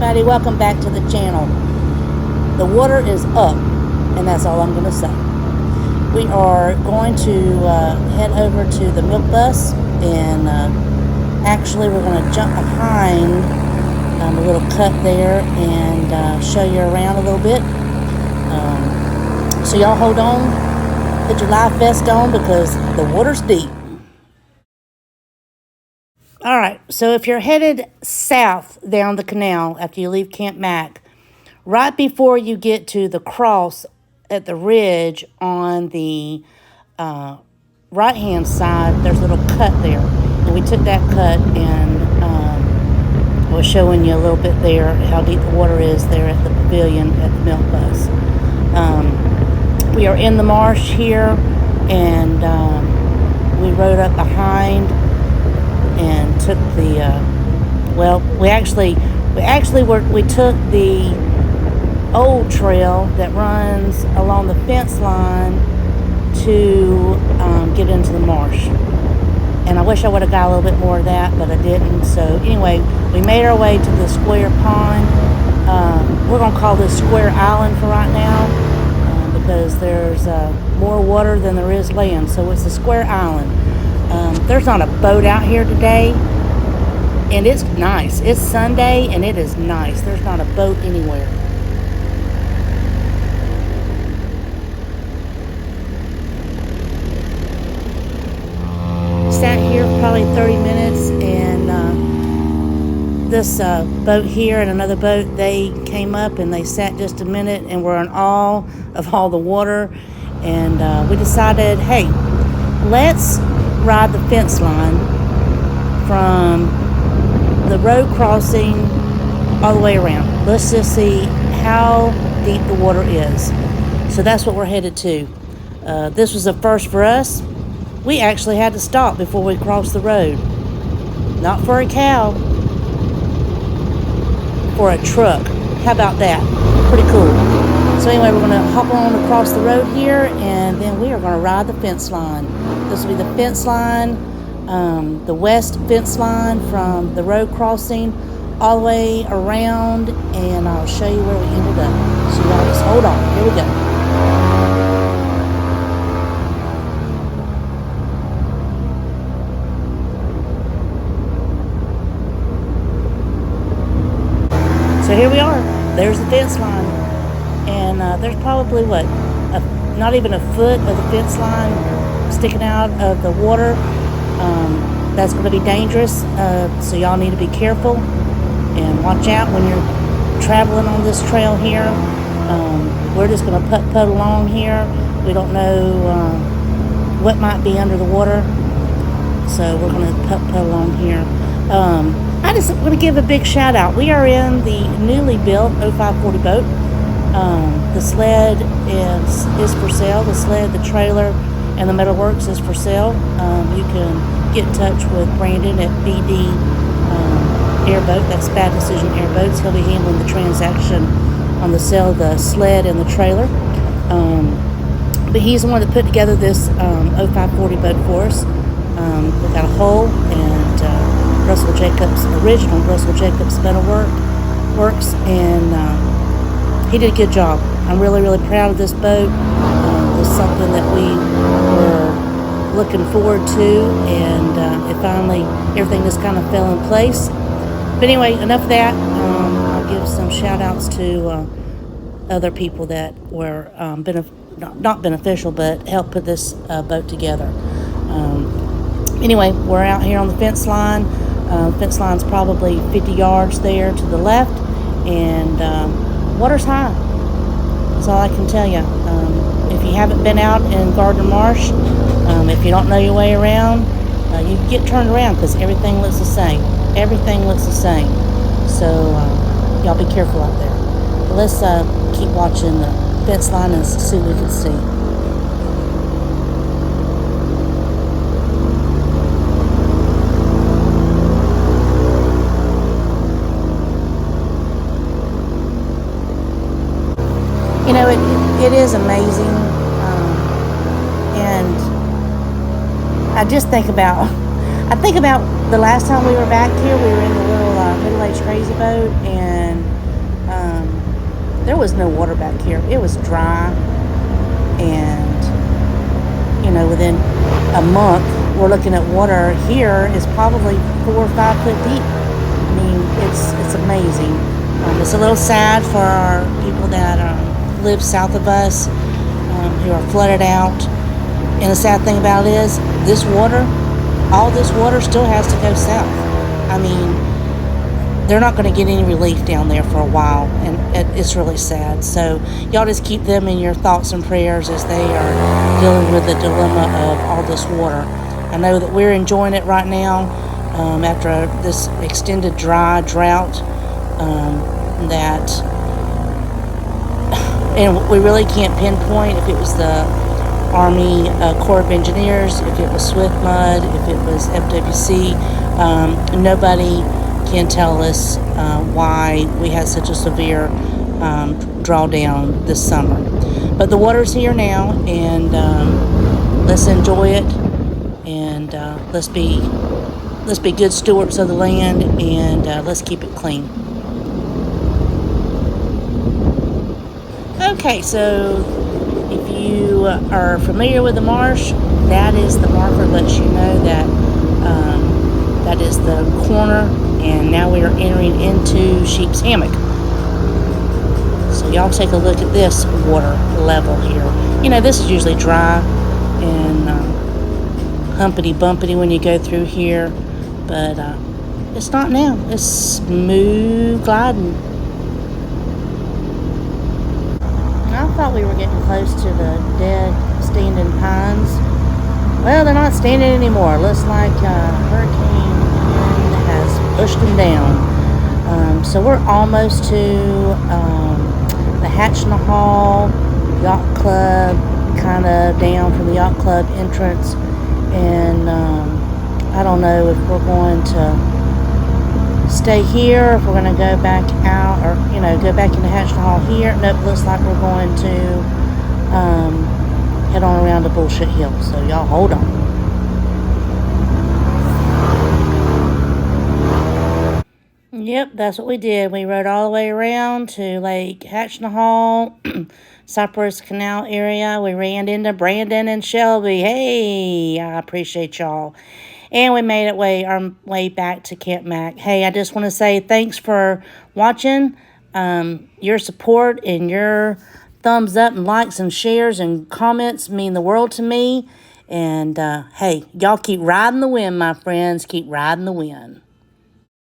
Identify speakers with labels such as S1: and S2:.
S1: everybody, welcome back to the channel. The water is up, and that's all I'm going to say. We are going to head over to the milk bus, and actually we're going to jump behind a little cut there and show you around a little bit. So y'all hold on, put your life vest on because the water's deep. All right, so if you're headed south down the canal after you leave Camp Mack, right before you get to the cross at the ridge on the right-hand side, there's a little cut there. And we took that cut and I was showing you a little bit there how deep the water is there at the pavilion at the milk bus. We are in the marsh here, and we rode up behind and took the we took the old trail that runs along the fence line to get into the marsh. And I wish I would have got a little bit more of that, but I didn't. So anyway, we made our way to the square pond. We're going to call this Square Island for right now because there's more water than there is land. So it's a square island. There's not a boat out here today, and it's nice. It's Sunday, and it is nice. There's not a boat anywhere. Sat here for probably 30 minutes, and this boat here and another boat, they came up and they sat just a minute and were in awe of all the water. And we decided, hey, let's ride the fence line from the road crossing all the way around. Let's just see how deep the water is. So that's what we're headed to. This was a first for us. We actually had to stop before we crossed the road. Not for a cow, for a truck. How about that? Pretty cool. So anyway, we're going to hop on across the road here, and then we are going to ride the fence line. This will be the fence line, the west fence line from the road crossing all the way around, and I'll show you where we ended up. So y'all just hold on. Here we go. So here we are. There's the fence line. And there's probably, not even a foot of the fence line sticking out of the water. That's going to be dangerous. So y'all need to be careful and watch out when you're traveling on this trail here. We're just going to putt along here. We don't know what might be under the water. So we're going to putt along here. I just want to give a big shout out. We are in the newly built 0540 boat. The sled is for sale. The sled, the trailer, and the metalworks is for sale. You can get in touch with Brandon at BD Airboat. That's Bad Decision Airboats. He'll be handling the transaction on the sale of the sled and the trailer. But he's the one that put together this 0540 boat for us. We've got a hull and original Russell Jacobs metalworks, and he did a good job. I'm really, really proud of this boat. It was something that we were looking forward to, and it finally, everything just kind of fell in place. But anyway, enough of that. I'll give some shout outs to other people that were not beneficial, but helped put this boat together. Anyway, we're out here on the fence line. Fence line's probably 50 yards there to the left, and water's high. That's all I can tell you. If you haven't been out in Gardner Marsh, if you don't know your way around, you get turned around because everything looks the same. Everything looks the same. So y'all be careful out there. But let's keep watching the fence line and see what we can see. You know, it is amazing, and I think about the last time we were back here. We were in the little middle-aged crazy boat, and there was no water back here. It was dry, and within a month, we're looking at water here is probably 4 or 5 foot deep. I mean, it's amazing. It's a little sad for our people that live south of us, who are flooded out. And the sad thing about it is, all this water still has to go south. I mean, they're not going to get any relief down there for a while, and it's really sad. So y'all just keep them in your thoughts and prayers as they are dealing with the dilemma of all this water. I know that we're enjoying it right now, after this extended drought, and we really can't pinpoint if it was the Army Corps of Engineers, if it was Swift Mud, if it was FWC. Nobody can tell us why we had such a severe drawdown this summer. But the water's here now, and let's enjoy it, and let's be good stewards of the land, and let's keep it clean. Okay, so if you are familiar with the marsh, that is the marker that lets you know that that is the corner, and now we are entering into Sheep's Hammock. So y'all take a look at this water level here. This is usually dry and humpity-bumpity when you go through here, but it's not now. It's smooth gliding. I thought we were getting close to the dead standing pines. Well, they're not standing anymore. Looks like Hurricane Ian has pushed them down. So we're almost to the Hatchineha Yacht Club, kind of down from the Yacht Club entrance. And I don't know if we're going to stay here, if we're going to go back out, or go back into Hatchineha here. Nope, looks like we're going to head on around to Bullshit Hill. So y'all hold on. Yep, that's what we did. We rode all the way around to Lake Hatchineha, Cypress Canal area. We ran into Brandon and Shelby. Hey, I appreciate y'all. And we made our way back to Camp Mack. Hey, I just want to say thanks for watching. Your support and your thumbs up and likes and shares and comments mean the world to me. And hey, y'all keep riding the wind, my friends. Keep riding the wind.